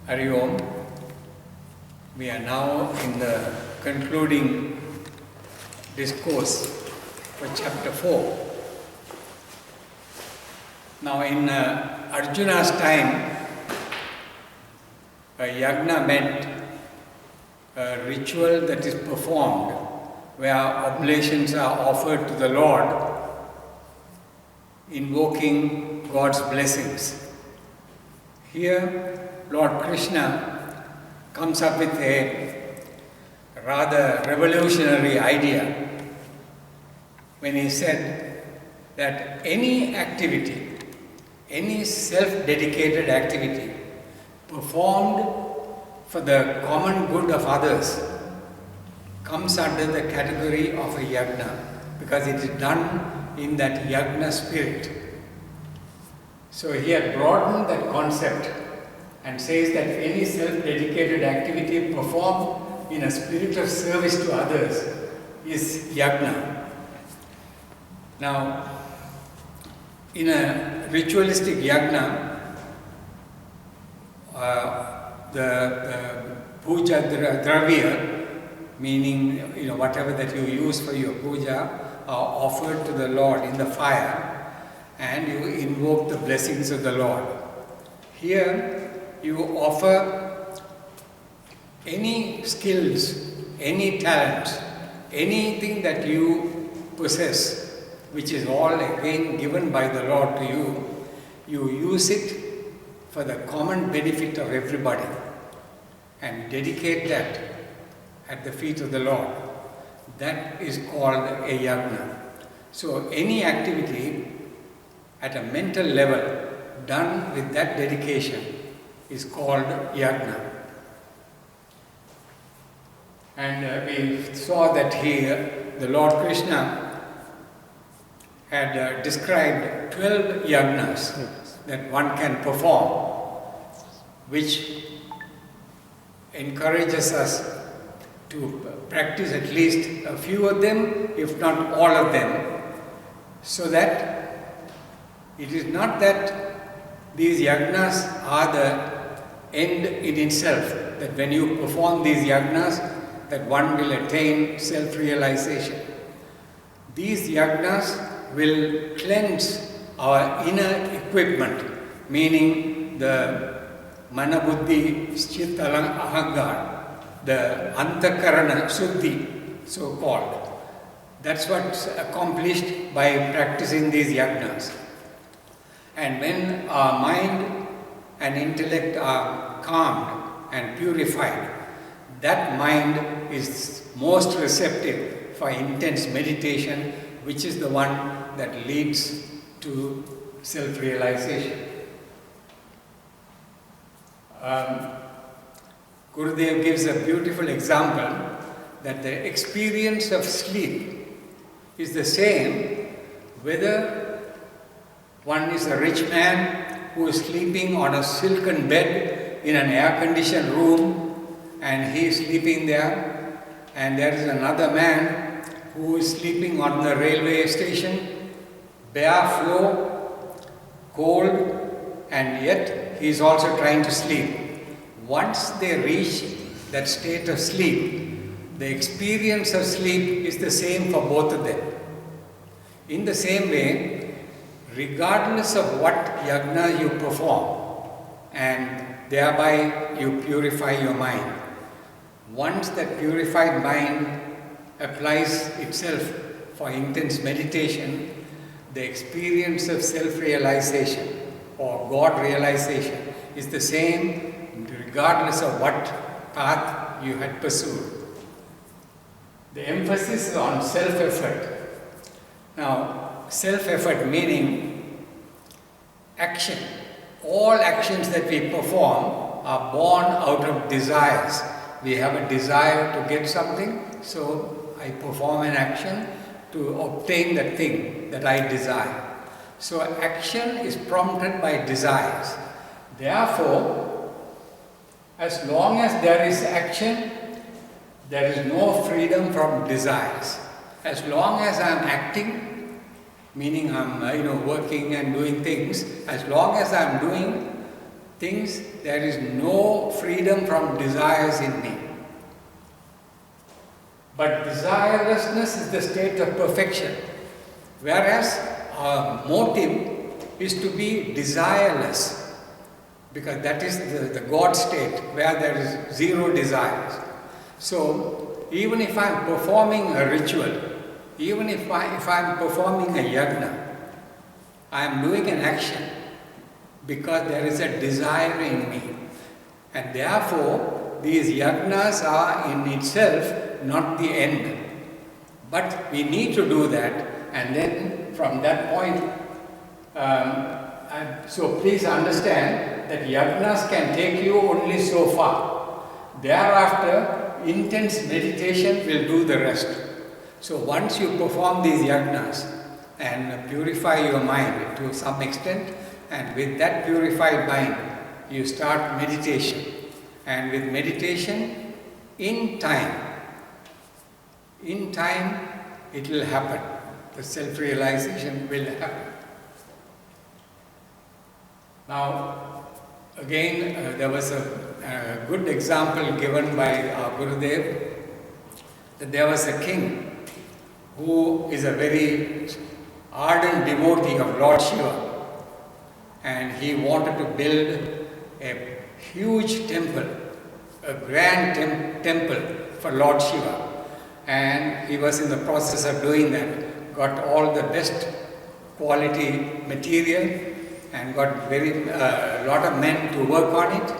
Hari Om. We are now in the concluding discourse for chapter 4. Now in Arjuna's time, a yagna meant a ritual that is performed where oblations are offered to the Lord, invoking God's blessings. Here, Lord Krishna comes up with a rather revolutionary idea when he said that any activity, any self-dedicated activity performed for the common good of others comes under the category of a yagna because it is done in that yagna spirit. So he had broadened that concept and says that any self-dedicated activity performed in a spirit of service to others is yagna. Now, in a ritualistic yagna, the puja dravya, meaning whatever that you use for your puja, are offered to the Lord in the fire, and you invoke the blessings of the Lord. Here, you offer any skills, any talents, anything that you possess, which is all again given by the Lord to you. You use it for the common benefit of everybody and dedicate that at the feet of the Lord. That is called a yagna. So any activity at a mental level done with that dedication is called yagna. And we saw that here the Lord Krishna had described 12 yagnas that one can perform, which encourages us to practice at least a few of them, if not all of them, so that it is not that these yagnas are the end in itself, that when you perform these yagnas, that one will attain self-realization. These yagnas will cleanse our inner equipment, meaning the manabuddhi chittalang ahangar, the antakarana suddhi, so called. That's what's accomplished by practicing these yagnas. And when our mind and intellect are calmed and purified, that mind is most receptive for intense meditation, which is the one that leads to self-realization. Gurudev gives a beautiful example that the experience of sleep is the same whether one is a rich man who is sleeping on a silken bed in an air-conditioned room and he is sleeping there, and there is another man who is sleeping on the railway station, bare floor, cold, and yet he is also trying to sleep. Once they reach that state of sleep, the experience of sleep is the same for both of them. In the same way, regardless of what yagna you perform, and thereby you purify your mind, once that purified mind applies itself for intense meditation, the experience of self-realization or God realization is the same regardless of what path you had pursued. The emphasis is on self-effort. Now, self-effort meaning action. All actions that we perform are born out of desires. We have a desire to get something, so I perform an action to obtain that thing that I desire. So action is prompted by desires. Therefore, as long as there is action, there is no freedom from desires. As long as I am acting, meaning I'm working and doing things, as long as I'm doing thinks there is no freedom from desires in me. But desirelessness is the state of perfection, whereas our motive is to be desireless, because that is the God state where there is zero desires. So even if I am performing a ritual, even if I am performing a yajna, I am doing an action because there is a desire in me. And therefore, these yajnas are in itself not the end. But we need to do that, and then from that point, so please understand that yajnas can take you only so far. Thereafter, intense meditation will do the rest. So once you perform these yajnas and purify your mind to some extent, and with that purified mind, you start meditation. And with meditation, in time, it will happen. The self-realization will happen. Now, again, there was a good example given by our Gurudev, that there was a king who is a very ardent devotee of Lord Shiva, and he wanted to build a huge temple, a grand temple for Lord Shiva. And he was in the process of doing that, got all the best quality material and got a lot of men to work on it,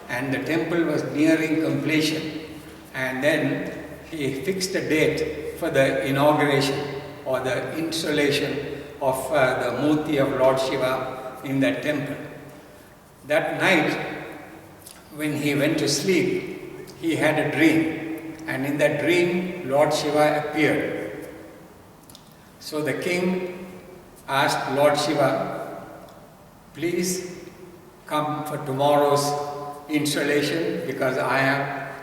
and the temple was nearing completion. And then he fixed a date for the inauguration or the installation of the Murti of Lord Shiva in that temple. That night, when he went to sleep, he had a dream. And in that dream, Lord Shiva appeared. So the king asked Lord Shiva, please come for tomorrow's installation, because I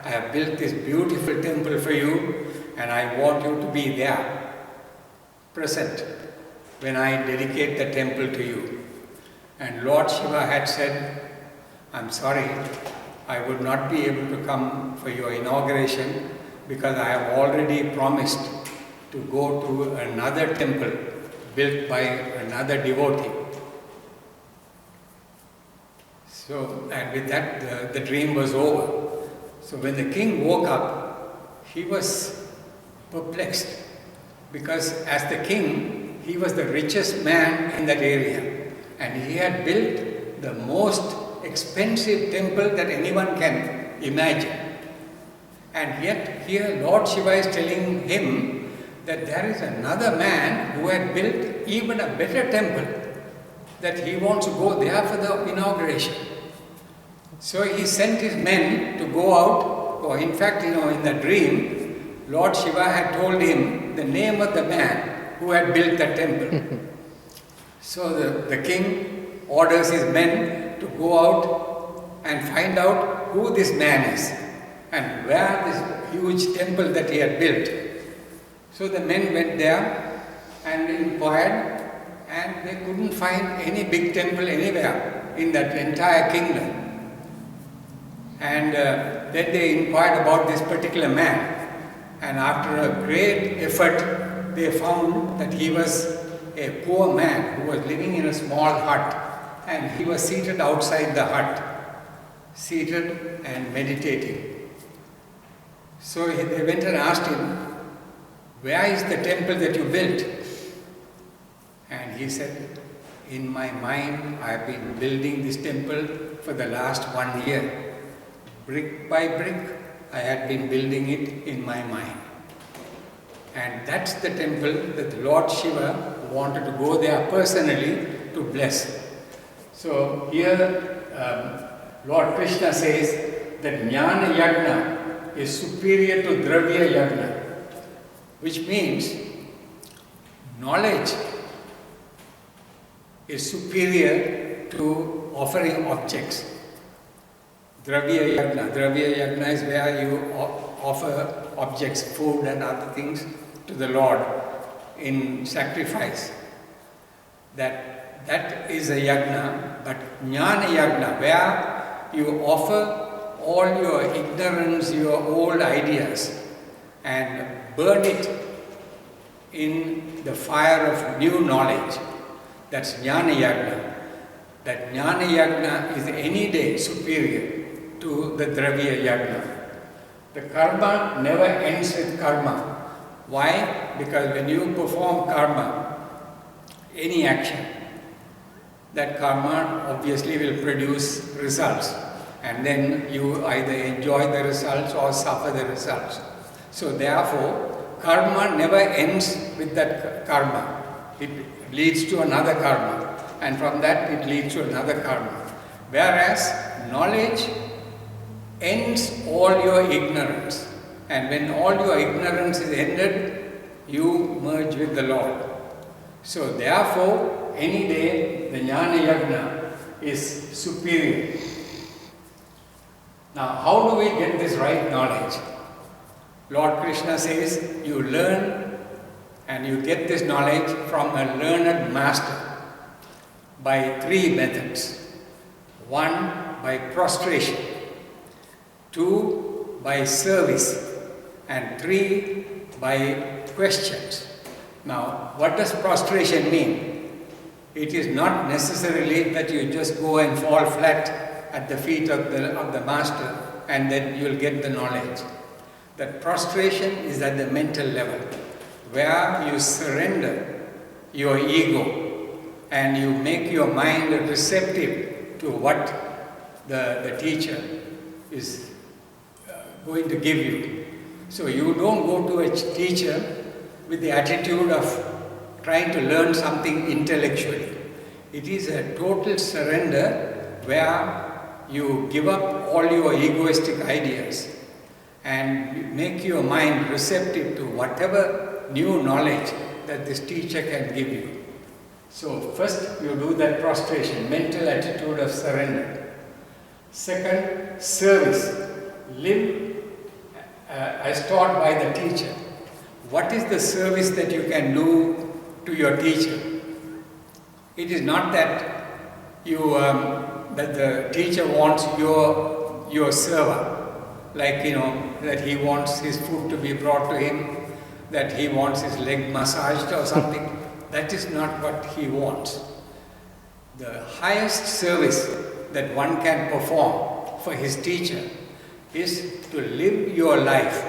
have built this beautiful temple for you, and I want you to be there, present, when I dedicate the temple to you. And Lord Shiva had said, I'm sorry, I would not be able to come for your inauguration because I have already promised to go to another temple built by another devotee. So, and with that, the dream was over. So when the king woke up, he was perplexed, because as the king, he was the richest man in that area, and he had built the most expensive temple that anyone can imagine. And yet here Lord Shiva is telling him that there is another man who had built even a better temple, that he wants to go there for the inauguration. So he sent his men to go out, or in fact, in the dream, Lord Shiva had told him the name of the man who had built the temple. So the king orders his men to go out and find out who this man is and where this huge temple that he had built. So the men went there and inquired, and they couldn't find any big temple anywhere in that entire kingdom. And then they inquired about this particular man, and after a great effort, they found that he was a poor man who was living in a small hut, and he was seated outside the hut, seated and meditating. So they went and asked him, where is the temple that you built? And he said, in my mind, I have been building this temple for the last 1 year. Brick by brick, I had been building it in my mind. And that's the temple that Lord Shiva wanted to go there personally to bless. So here, Lord Krishna says that Jnana Yajna is superior to Dravya Yajna, which means knowledge is superior to offering objects. Dravya Yajna is where you offer objects, food and other things to the Lord in sacrifice. That is a yajna, but Jnana Yajna, where you offer all your ignorance, your old ideas, and burn it in the fire of new knowledge. That's Jnana Yagna. That Jnana Yagna is any day superior to the Dravya Yagna. The karma never ends with karma. Why? Because when you perform karma, any action, that karma obviously will produce results. And then you either enjoy the results or suffer the results. So therefore, karma never ends with that karma. It leads to another karma. And from that it leads to another karma. Whereas knowledge ends all your ignorance. And when all your ignorance is ended, you merge with the Lord. So therefore, any day the Jnana Yagna is superior. Now, how do we get this right knowledge? Lord Krishna says, you learn and you get this knowledge from a learned master by 3 methods. 1, by prostration. 2, by service. And 3, by questions. Now, what does prostration mean? It is not necessarily that you just go and fall flat at the feet of the master and then you'll get the knowledge. That prostration is at the mental level, where you surrender your ego and you make your mind receptive to what the teacher is going to give you. So you don't go to a teacher with the attitude of trying to learn something intellectually. It is a total surrender where you give up all your egoistic ideas and make your mind receptive to whatever new knowledge that this teacher can give you. So first you do that prostration, mental attitude of surrender. Second, service. Live as taught by the teacher. What is the service that you can do to your teacher? It is not that you that the teacher wants your server, like that he wants his food to be brought to him, that he wants his leg massaged or something. That is not what he wants. The highest service that one can perform for his teacher is to live your life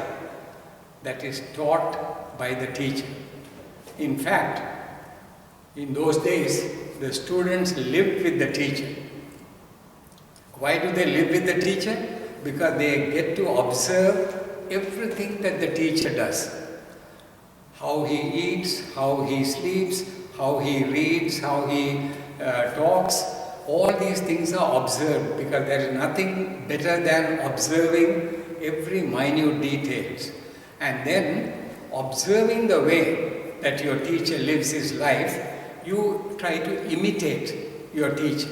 that is taught by the teacher. In fact, in those days, the students lived with the teacher. Why do they live with the teacher? Because they get to observe everything that the teacher does. How he eats, how he sleeps, how he reads, how he talks. All these things are observed because there is nothing better than observing every minute details. And then observing the way that your teacher lives his life, you try to imitate your teacher.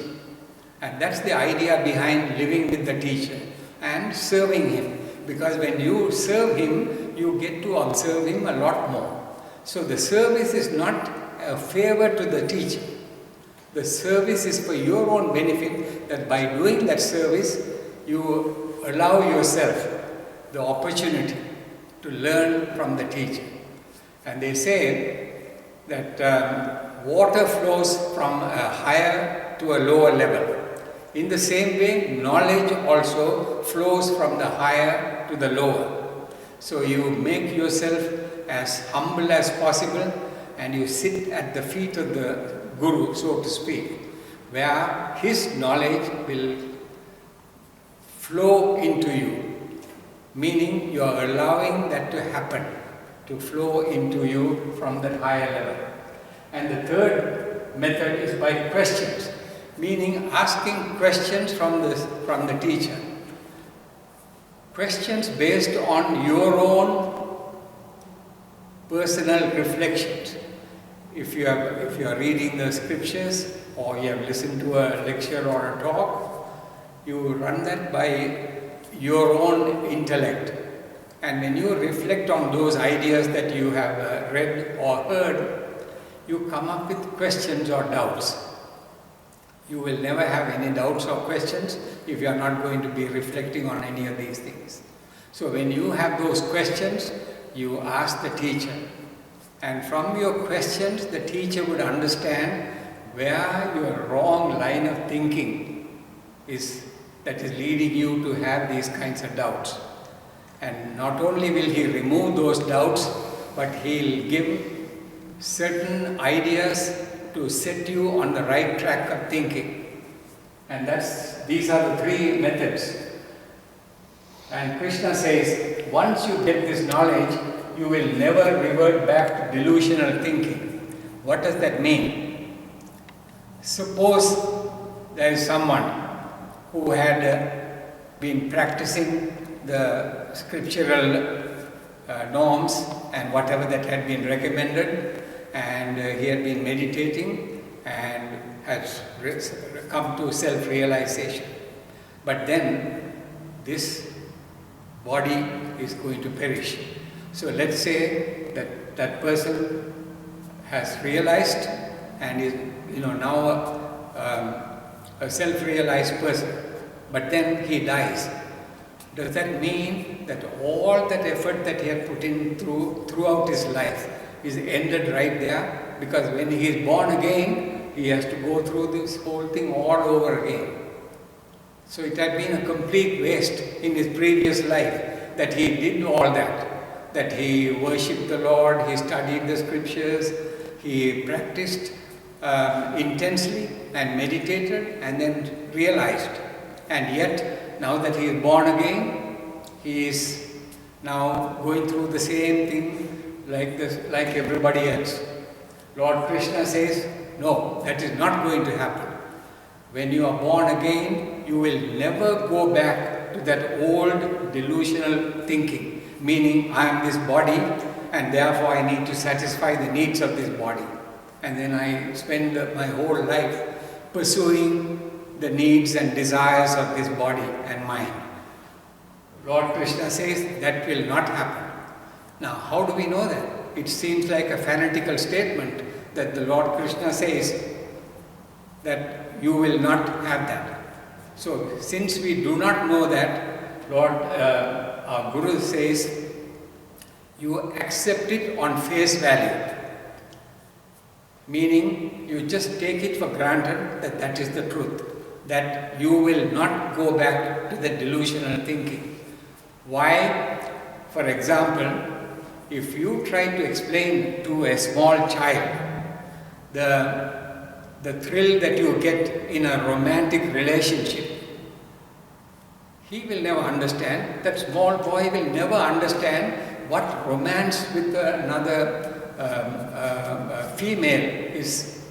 And that's the idea behind living with the teacher and serving him. Because when you serve him, you get to observe him a lot more. So the service is not a favor to the teacher. The service is for your own benefit, that by doing that service, you allow yourself the opportunity to learn from the teacher. And they say that water flows from a higher to a lower level. In the same way, knowledge also flows from the higher to the lower. So you make yourself as humble as possible and you sit at the feet of the Guru, so to speak, where his knowledge will flow into you, meaning you are allowing that to happen, to flow into you from that higher level. And the third method is by questions, meaning asking questions from the teacher. Questions based on your own personal reflections. If you are reading the scriptures or you have listened to a lecture or a talk, you run that by your own intellect. And when you reflect on those ideas that you have read or heard, you come up with questions or doubts. You will never have any doubts or questions if you are not going to be reflecting on any of these things. So when you have those questions, you ask the teacher. And from your questions, the teacher would understand where your wrong line of thinking is that is leading you to have these kinds of doubts. And not only will he remove those doubts, but he'll give certain ideas to set you on the right track of thinking. And these are the three methods. And Krishna says, once you get this knowledge, you will never revert back to delusional thinking. What does that mean? Suppose there is someone who had been practicing the scriptural norms and whatever that had been recommended, and he had been meditating and has come to self-realization. But then this body is going to perish. So let's say that that person has realized and is now a self-realized person, but then he dies. Does that mean that all that effort that he had put in throughout his life is ended right there? Because when he is born again, he has to go through this whole thing all over again. So it had been a complete waste in his previous life that he did all that he worshipped the Lord, he studied the scriptures, he practiced intensely and meditated and then realized. And yet, now that he is born again, he is now going through the same thing like everybody else. Lord Krishna says, no, that is not going to happen. When you are born again, you will never go back to that old delusional thinking, meaning I am this body and therefore I need to satisfy the needs of this body. And then I spend my whole life pursuing the needs and desires of this body and mind. Lord Krishna says that will not happen. Now, how do we know that? It seems like a fanatical statement that the Lord Krishna says that you will not have that. So, since we do not know that, our Guru says, you accept it on face value. Meaning, you just take it for granted that that is the truth. That you will not go back to the delusional thinking. Why? For example, if you try to explain to a small child the thrill that you get in a romantic relationship, he will never understand. That small boy will never understand what romance with another female is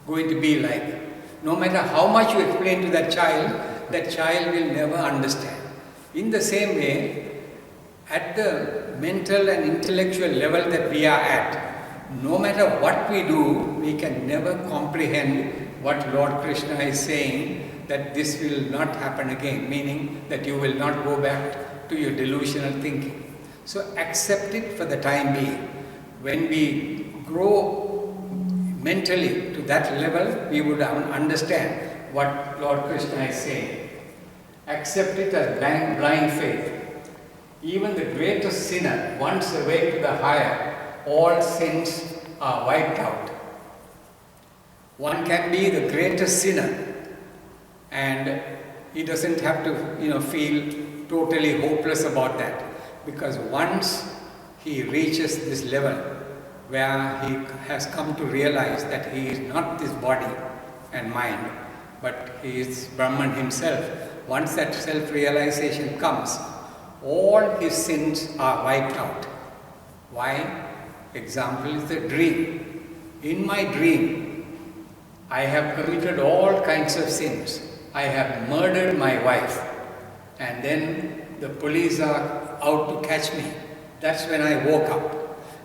going to be like. No matter how much you explain to that child will never understand. In the same way, at the mental and intellectual level that we are at, no matter what we do, we can never comprehend what Lord Krishna is saying, that this will not happen again, meaning that you will not go back to your delusional thinking. So accept it for the time being. When we grow mentally to that level, we would understand what Lord Krishna is saying. Accept it as blind faith. Even the greatest sinner, once awake to the higher, all sins are wiped out. One can be the greatest sinner and he doesn't have to feel totally hopeless about that, because once he reaches this level where he has come to realize that he is not this body and mind, but he is Brahman himself. Once that self-realization comes, all his sins are wiped out. Why? Example is the dream. In my dream, I have committed all kinds of sins. I have murdered my wife, and then the police are out to catch me. That's when I woke up.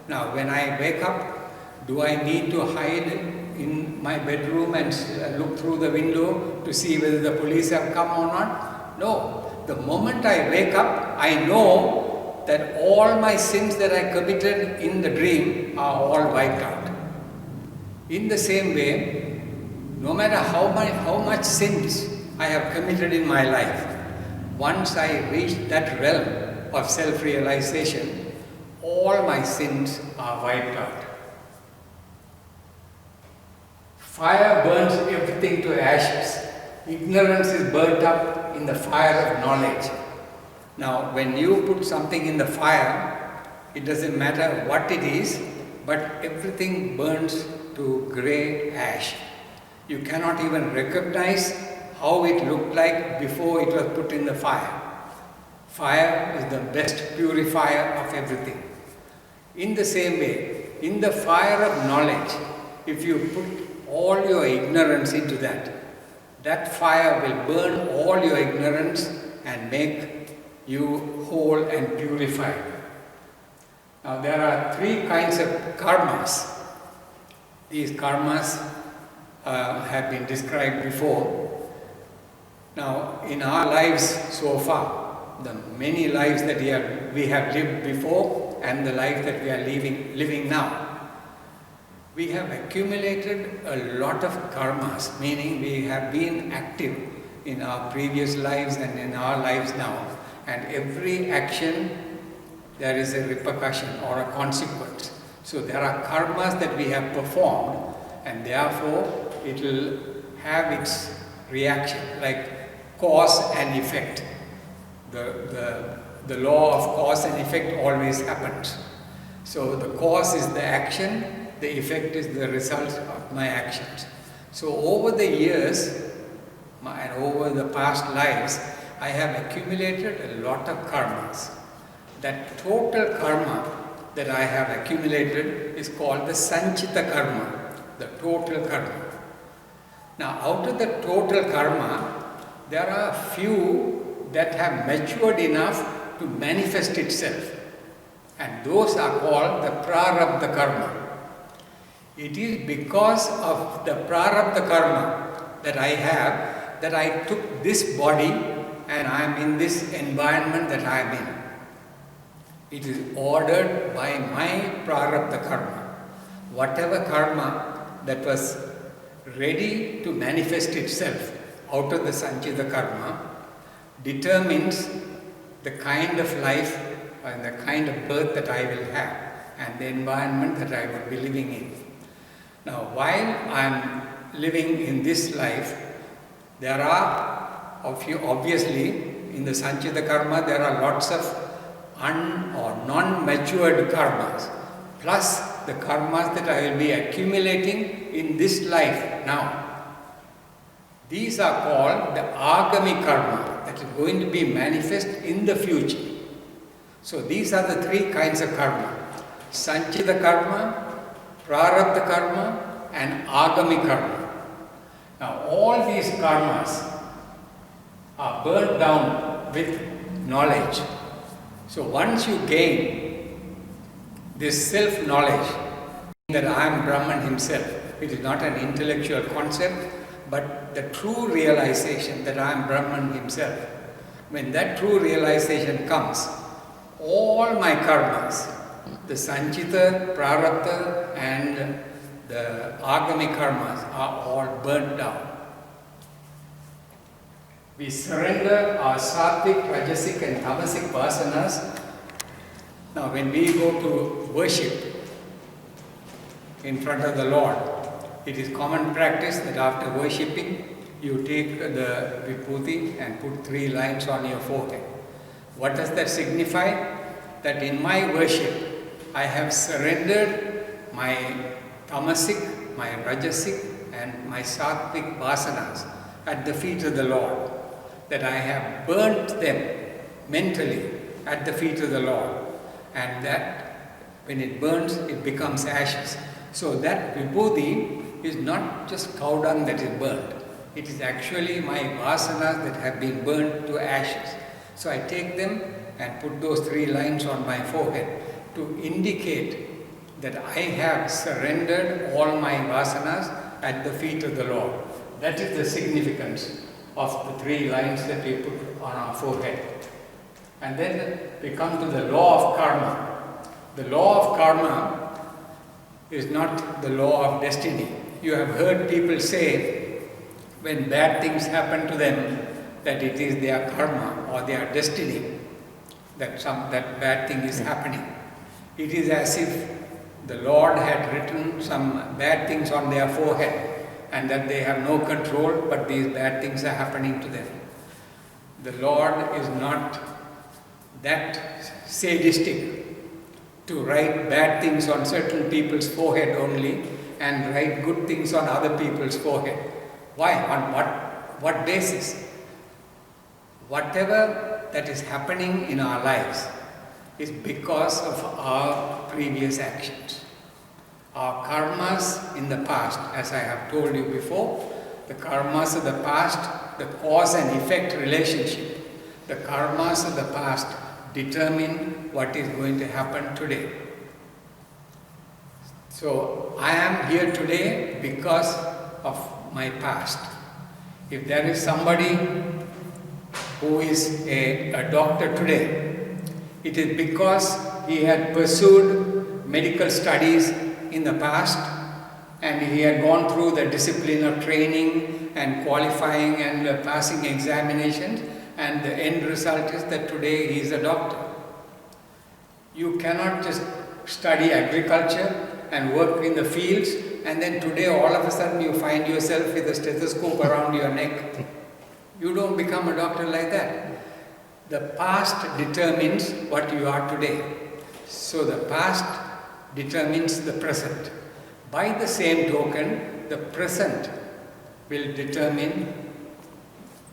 Now, when I wake up, do I need to hide in my bedroom and look through the window to see whether the police have come or not? No. The moment I wake up, I know that all my sins that I committed in the dream are all wiped out. In the same way, no matter how much sins I have committed in my life, once I reach that realm of self-realization, all my sins are wiped out. Fire burns everything to ashes. Ignorance is burnt up in the fire of knowledge. Now, when you put something in the fire, it doesn't matter what it is, but everything burns to grey ash. You cannot even recognize how it looked like before it was put in the fire. Fire is the best purifier of everything. In the same way, in the fire of knowledge, if you put all your ignorance into that, that fire will burn all your ignorance and make you whole and purified. Now there are three kinds of karmas. These karmas have been described before. Now in our lives so far, the many lives that we have lived before and the life that we are living now, we have accumulated a lot of karmas, meaning we have been active in our previous lives and in our lives now. And every action, there is a repercussion or a consequence. So there are karmas that we have performed, and therefore it will have its reaction, like cause and effect. The law of cause and effect always happens. So the cause is the action, the effect is the result of my actions. So over the years and over the past lives, I have accumulated a lot of karmas. That total karma that I have accumulated is called the Sanchita karma, the total karma. Now out of the total karma, there are few that have matured enough to manifest itself. And those are called the Prarabdha karma. It is because of the Prarabdha karma that I have that I took this body and I am in this environment that I am in. It is ordered by my Prarabdha karma. Whatever karma that was ready to manifest itself out of the Sanchita karma determines the kind of life and the kind of birth that I will have and the environment that I will be living in. Now, while I am living in this life, there are, obviously, in the Sanchita karma, there are lots of non-matured karmas, plus the karmas that I will be accumulating in this life now. These are called the Agami karma, that is going to be manifest in the future. So these are the three kinds of karma: Sanchita karma, Prarabdha karma and Agami karma. Now all these karmas are burnt down with knowledge. So once you gain this self-knowledge that I am Brahman himself, it is not an intellectual concept, but the true realization that I am Brahman himself. When that true realization comes, all my karmas, the Sanchita, Prarabdha and the Agami karmas are all burnt down. We surrender our sattvic, rajasic and tamasic vasanas. Now when we go to worship in front of the Lord, it is common practice that after worshipping, you take the vibhuti and put 3 lines on your forehead. What does that signify? That in my worship, I have surrendered my tamasic, my rajasic and my sattvic vasanas at the feet of the Lord. That I have burnt them mentally at the feet of the Lord. And that when it burns, it becomes ashes. So that vibhuti is not just cow dung that is burnt. It is actually my vasanas that have been burnt to ashes. So I take them and put those 3 lines on my forehead to indicate that I have surrendered all my vasanas at the feet of the Lord. That is the significance of the 3 lines that we put on our forehead. And then we come to the law of karma. The law of karma is not the law of destiny. You have heard people say when bad things happen to them, that it is their karma or their destiny that bad thing is happening. It is as if the Lord had written some bad things on their forehead and that they have no control, but these bad things are happening to them. The Lord is not that sadistic to write bad things on certain people's forehead only and write good things on other people's forehead. Why? On what basis? Whatever that is happening in our lives is because of our previous actions. Our karmas in the past, as I have told you before, the karmas of the past, the cause and effect relationship, the karmas of the past determine what is going to happen today. So, I am here today because of my past. If there is somebody who is a doctor today, it is because he had pursued medical studies in the past and he had gone through the discipline of training and qualifying and passing examinations, and the end result is that today he is a doctor. You cannot just study agriculture and work in the fields and then today all of a sudden you find yourself with a stethoscope around your neck. You don't become a doctor like that. The past determines what you are today. So the past determines the present. By the same token, the present will determine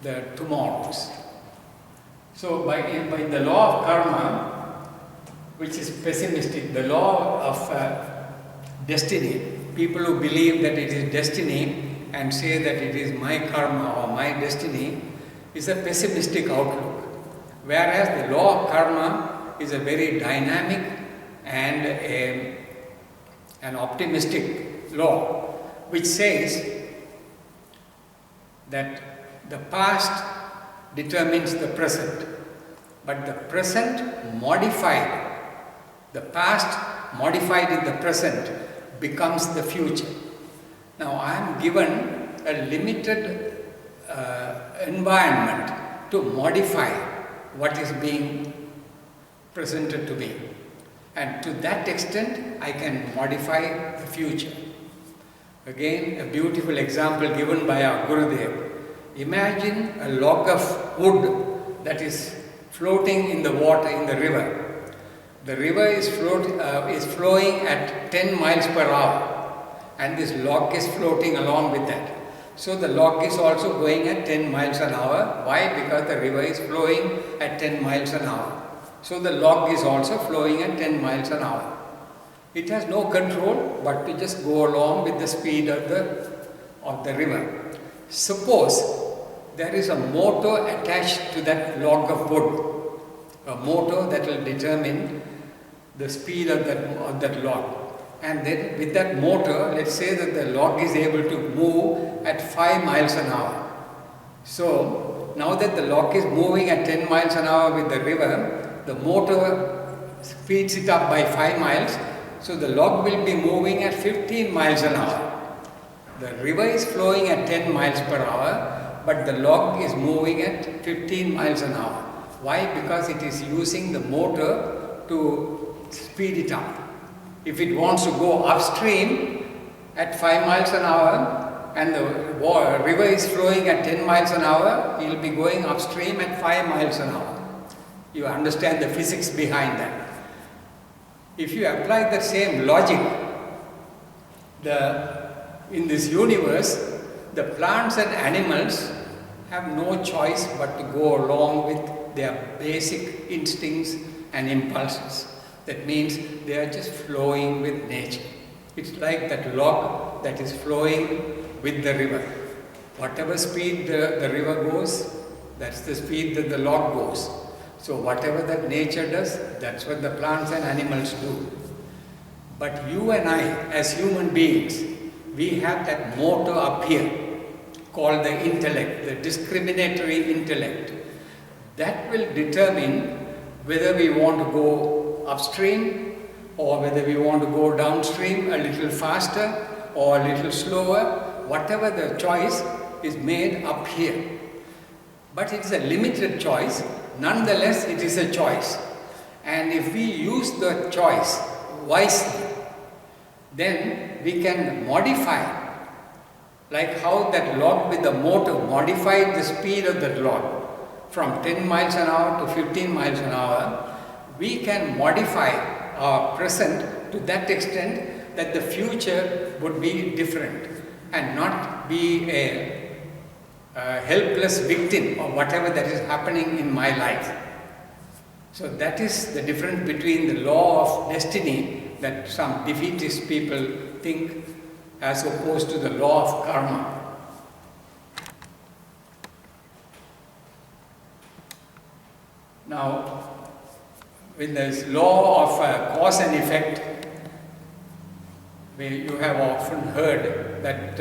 the tomorrows. So by the law of karma, which is pessimistic, the law of destiny, people who believe that it is destiny and say that it is my karma or my destiny is a pessimistic outlook. Whereas the law of karma is a very dynamic and an optimistic law, which says that the past determines the present, but the present modified, the past modified in the present becomes the future. Now I am given a limited environment to modify what is being presented to me, and to that extent I can modify the future. Again, a beautiful example given by our Gurudev. Imagine a log of wood that is floating in the water, in the river. The river is flowing at 10 miles per hour and this log is floating along with that. So the log is also going at 10 miles an hour. Why? Because the river is flowing at 10 miles an hour. So the log is also flowing at 10 miles an hour. It has no control but to just go along with the speed of the river. Suppose there is a motor attached to that log of wood, a motor that will determine the speed of that log. And then with that motor, let's say that the log is able to move at 5 miles an hour. So now that the log is moving at 10 miles an hour with the river, the motor speeds it up by 5 miles. So the log will be moving at 15 miles an hour. The river is flowing at 10 miles per hour, but the log is moving at 15 miles an hour. Why? Because it is using the motor to speed it up. If it wants to go upstream at 5 miles an hour and the river is flowing at 10 miles an hour, it will be going upstream at 5 miles an hour. You understand the physics behind that. If you apply the same logic, in this universe, the plants and animals have no choice but to go along with their basic instincts and impulses. That means they are just flowing with nature. It's like that log that is flowing with the river. Whatever speed the river goes, that's the speed that the log goes. So whatever that nature does, that's what the plants and animals do. But you and I, as human beings, we have that motor up here called the intellect, the discriminatory intellect. That will determine whether we want to go upstream or whether we want to go downstream a little faster or a little slower. Whatever the choice, is made up here. But it is a limited choice, nonetheless it is a choice. And if we use the choice wisely, then we can modify, like how that log with the motor modified the speed of that log from 10 miles an hour to 15 miles an hour. We can modify our present to that extent that the future would be different and not be a helpless victim of whatever that is happening in my life. So that is the difference between the law of destiny that some defeatist people think as opposed to the law of karma. Now, with this law of cause and effect, you have often heard that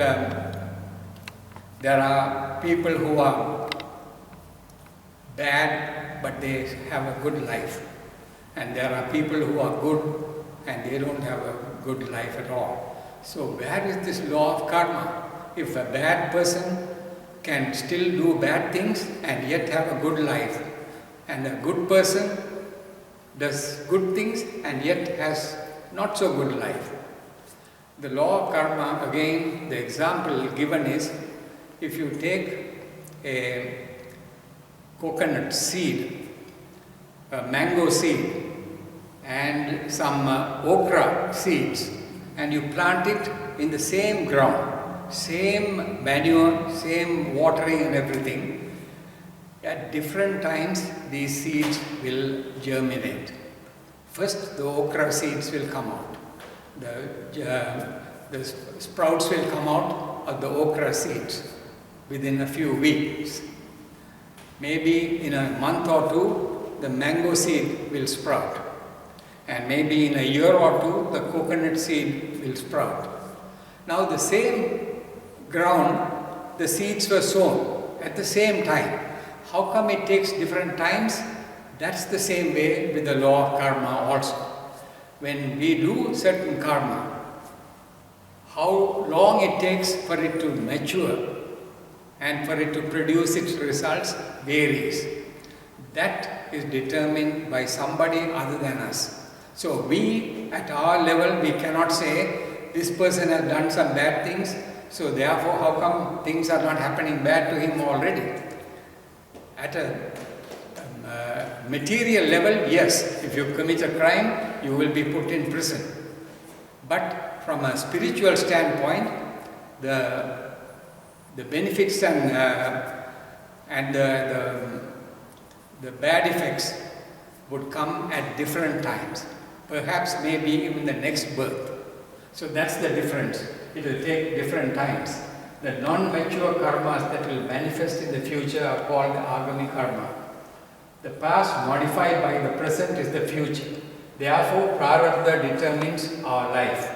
there are people who are bad but they have a good life, and there are people who are good and they don't have a good life at all. So where is this law of karma? If a bad person can still do bad things and yet have a good life, and a good person does good things and yet has not so good life. The law of karma, again, the example given is, if you take a coconut seed, a mango seed, and some okra seeds, and you plant it in the same ground, same manure, same watering and everything, at different times these seeds will germinate. First the okra seeds will come out. The sprouts will come out of the okra seeds within a few weeks. Maybe in a month or two the mango seed will sprout. And maybe in a year or two the coconut seed will sprout. Now the same ground, the seeds were sown at the same time. How come it takes different times? That's the same way with the law of karma also. When we do certain karma, how long it takes for it to mature and for it to produce its results varies. That is determined by somebody other than us. So we, at our level, we cannot say, this person has done some bad things, so therefore how come things are not happening bad to him already? At a material level, yes, if you commit a crime, you will be put in prison. But from a spiritual standpoint, the benefits and the bad effects would come at different times. Perhaps maybe even the next birth. So that's the difference. It will take different times. The non-mature karmas that will manifest in the future are called agami karma. The past modified by the present is the future. Therefore, prarabdha determines our life.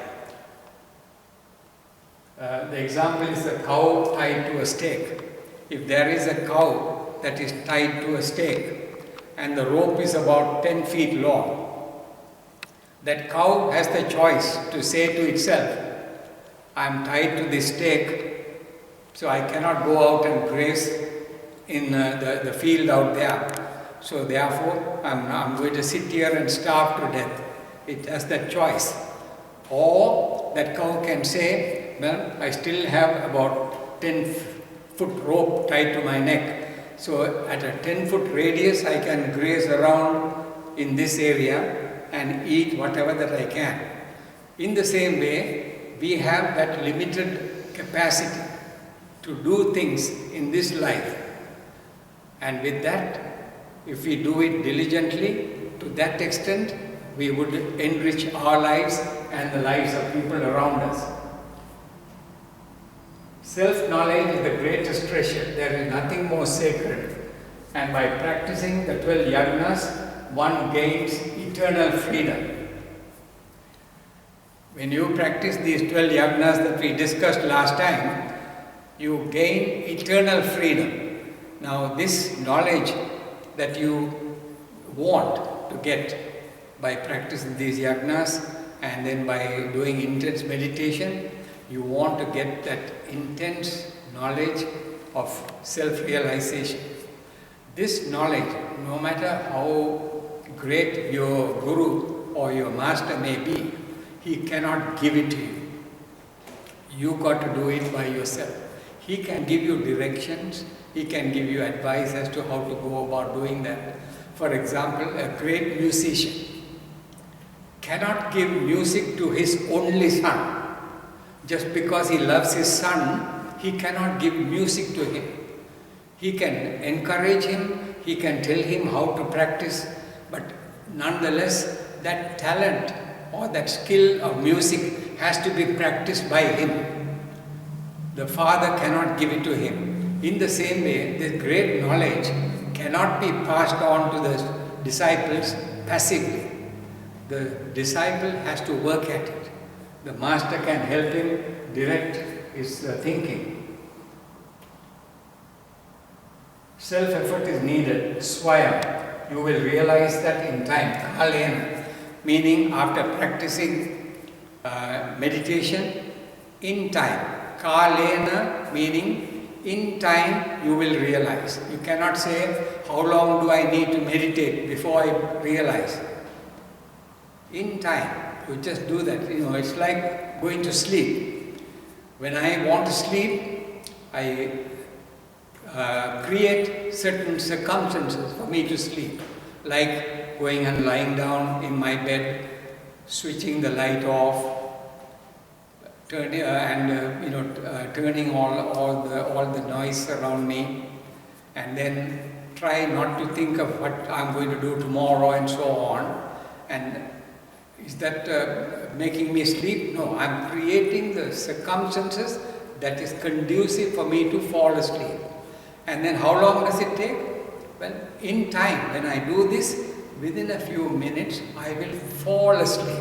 The example is a cow tied to a stake. If there is a cow that is tied to a stake and the rope is about 10 feet long, that cow has the choice to say to itself, I am tied to this stake, so I cannot go out and graze in the field out there. So therefore, I'm going to sit here and starve to death. It has that choice. Or that cow can say, well, I still have about 10-foot rope tied to my neck. So at a 10-foot radius, I can graze around in this area and eat whatever that I can. In the same way, we have that limited capacity to do things in this life. And with that, if we do it diligently, to that extent, we would enrich our lives and the lives of people around us. Self-knowledge is the greatest treasure. There is nothing more sacred. And by practicing the 12 yagnas, one gains eternal freedom. When you practice these 12 yagnas that we discussed last time, you gain eternal freedom. Now this knowledge that you want to get by practicing these yagnas and then by doing intense meditation, you want to get that intense knowledge of self-realization. This knowledge, no matter how great your guru or your master may be, he cannot give it to you. You got to do it by yourself. He can give you directions, he can give you advice as to how to go about doing that. For example, a great musician cannot give music to his only son. Just because he loves his son, he cannot give music to him. He can encourage him, he can tell him how to practice, but nonetheless, that talent or that skill of music has to be practiced by him. The father cannot give it to him. In the same way, this great knowledge cannot be passed on to the disciples passively. The disciple has to work at it. The master can help him direct his thinking. Self-effort is needed. Swayam. You will realize that in time. Kalena. Meaning after practicing meditation, in time. Kalena meaning in time you will realize. You cannot say, how long do I need to meditate before I realize? In time. You just do that. You know, it's like going to sleep. When I want to sleep, I create certain circumstances for me to sleep, like going and lying down in my bed, switching the light off, turning all the noise around me, and then try not to think of what I'm going to do tomorrow and so on. And is that making me sleep? No, I'm creating the circumstances that is conducive for me to fall asleep. And then how long does it take? Well, in time, when I do this, within a few minutes, I will fall asleep.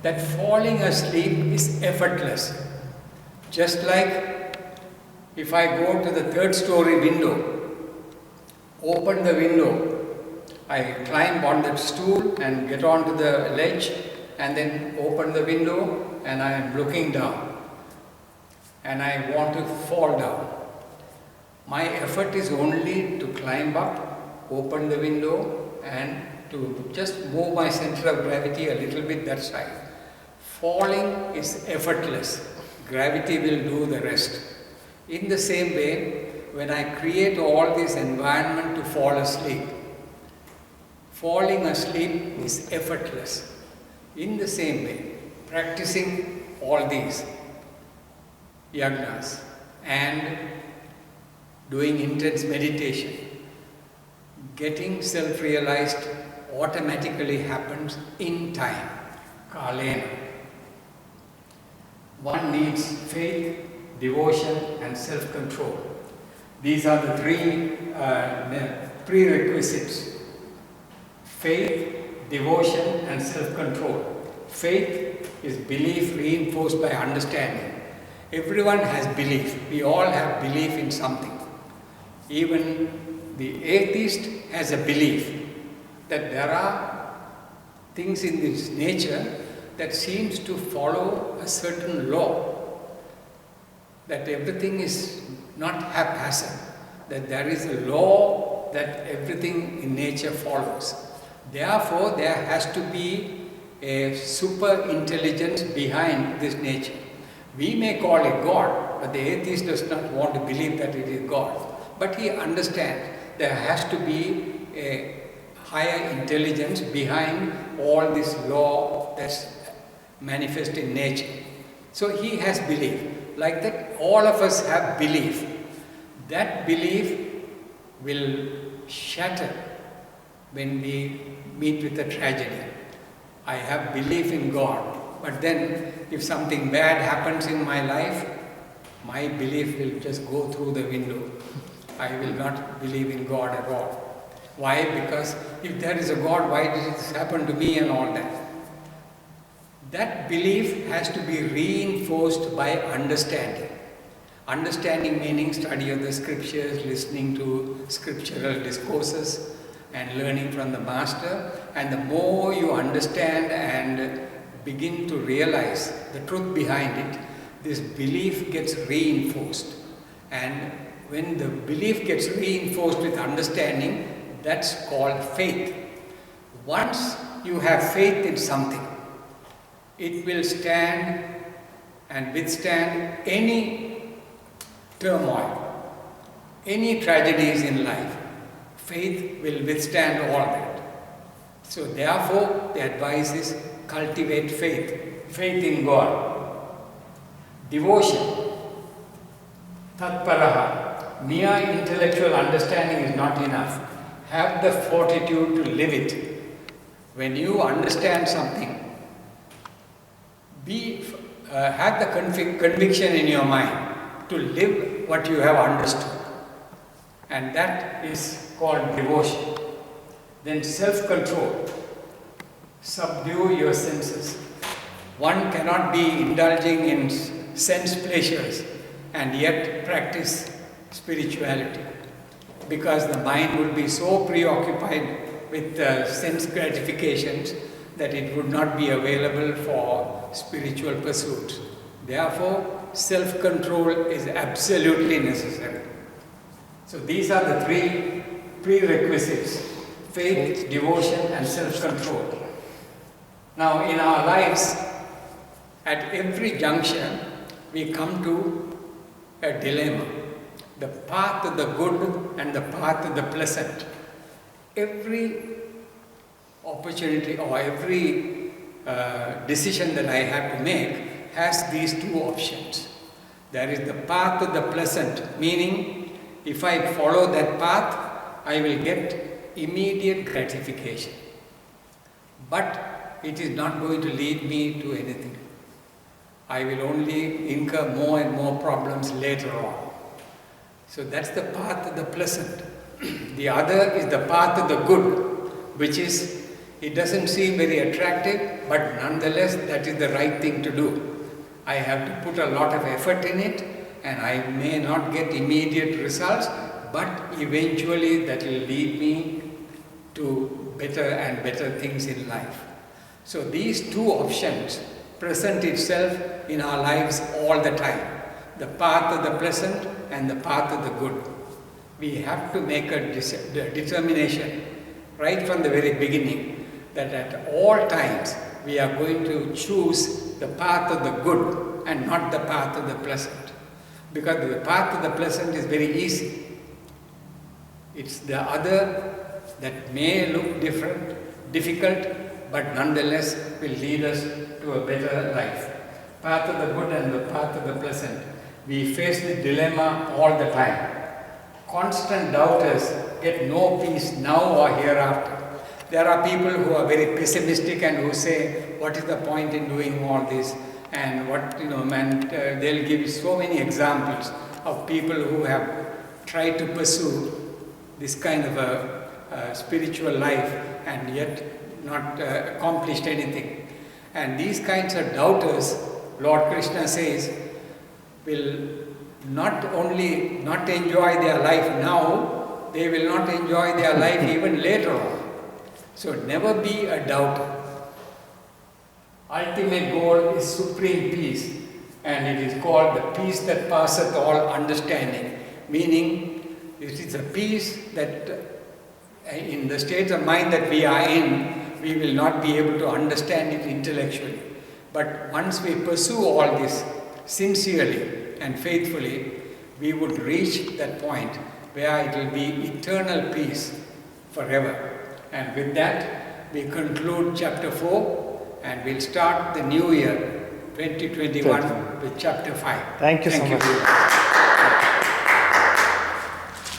That falling asleep is effortless. Just like if I go to the third story window, open the window, I climb on that stool and get onto the ledge and then open the window and I am looking down and I want to fall down. My effort is only to climb up, open the window and to just move my center of gravity a little bit that side. Falling is effortless. Gravity will do the rest. In the same way, when I create all this environment to fall asleep, falling asleep is effortless. In the same way, practicing all these yagnas and doing intense meditation, getting self-realized automatically happens in time. Kalena. One needs faith, devotion and self-control. These are the three prerequisites. Faith, devotion and self-control. Faith is belief reinforced by understanding. Everyone has belief. We all have belief in something. Even the atheist has a belief that there are things in this nature that seems to follow a certain law, that everything is not haphazard, that there is a law that everything in nature follows. Therefore, there has to be a super intelligence behind this nature. We may call it God, but the atheist does not want to believe that it is God. But he understands there has to be a higher intelligence behind all this law that's manifest in nature. So he has belief. Like that, all of us have belief. That belief will shatter when we meet with a tragedy. I have belief in God, but then if something bad happens in my life, my belief will just go through the window. I will not believe in God at all. Why? Because if there is a God, why did this happen to me and all that? That belief has to be reinforced by understanding. Understanding meaning study of the scriptures, listening to scriptural discourses and learning from the master. And the more you understand and begin to realize the truth behind it, this belief gets reinforced. And when the belief gets reinforced with understanding, that's called faith. Once you have faith in something, it will stand and withstand any turmoil, any tragedies in life. Faith will withstand all that. So therefore, the advice is cultivate faith, faith in God. Devotion, tatparaha, mere intellectual understanding is not enough. Have the fortitude to live it. When you understand something, have the conviction in your mind to live what you have understood. And that is called devotion. Then self-control. Subdue your senses. One cannot be indulging in sense pleasures and yet practice spirituality, because the mind would be so preoccupied with sense gratifications that it would not be available for spiritual pursuits. Therefore, self-control is absolutely necessary. So these are the three prerequisites: faith, devotion, and self-control. Now in our lives, at every junction, we come to a dilemma. The path of the good and the path of the pleasant. Every opportunity or every decision that I have to make has these two options. There is the path of the pleasant, meaning if I follow that path, I will get immediate gratification. But it is not going to lead me to anything. I will only incur more and more problems later on. So that's the path of the pleasant. The other is the path of the good, which is, it doesn't seem very attractive, but nonetheless that is the right thing to do. I have to put a lot of effort in it, and I may not get immediate results, but eventually that will lead me to better and better things in life. So these two options present itself in our lives all the time. The path of the pleasant and the path of the good. We have to make a determination right from the very beginning that at all times we are going to choose the path of the good and not the path of the pleasant. Because the path of the pleasant is very easy. It's the other that may look difficult, but nonetheless will lead us to a better life. Path of the good and the path of the pleasant. We face the dilemma all the time. Constant doubters get no peace now or hereafter. There are people who are very pessimistic and who say, what is the point in doing all this? And what, they'll give so many examples of people who have tried to pursue this kind of a spiritual life and yet not accomplished anything. And these kinds of doubters, Lord Krishna says, will not only not enjoy their life now, they will not enjoy their life even later on. So never be a doubter. Ultimate goal is supreme peace, and it is called the peace that passeth all understanding, meaning it is a peace that in the state of mind that we are in, we will not be able to understand it intellectually. But once we pursue all this sincerely and faithfully, we would reach that point where it will be eternal peace forever. And with that, we conclude chapter 4 and we'll start the new year 2021 with chapter 5. Thank you so much.